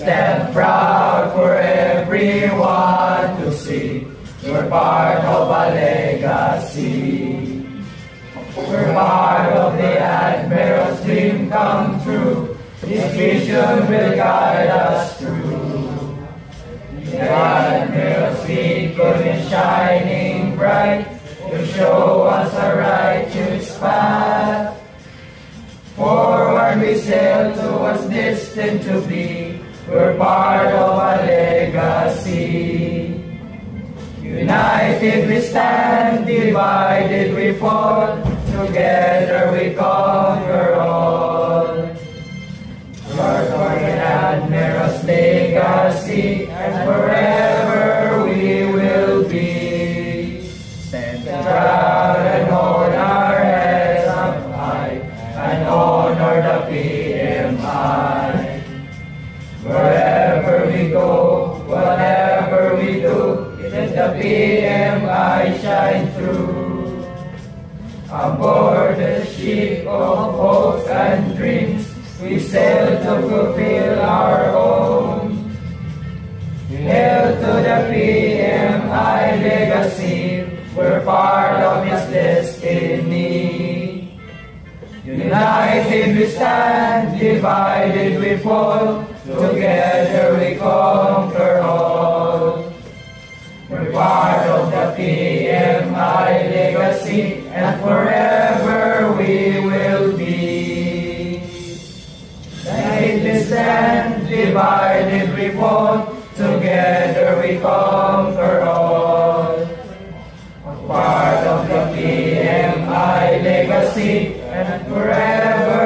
Stand proud for everyone to see. We're part of a legacy. We're part of the Admiral's dream come true. His vision will guide us through. The Admiral's beacon is shining bright to show us a righteous path. Forward we sail to what's destined to be. We're part of a legacy. United we stand, divided we fall. Together we conquer all. Part of the Admiral's legacy, and forever we will be. Stand proud and hold our heads up high, and honor the PMI. Wherever we go, whatever we do, let the PMI shine through. Aboard the ship of hopes and dreams, we sail to fulfill our own. Hail to the PMI legacy, we're part of its destiny. United we stand, divided we fall. Together we conquer all. We're part of the PMI legacy, and forever we will be. United we stand, divided we fall. Together we conquer all. We're part of the PMI legacy, and forever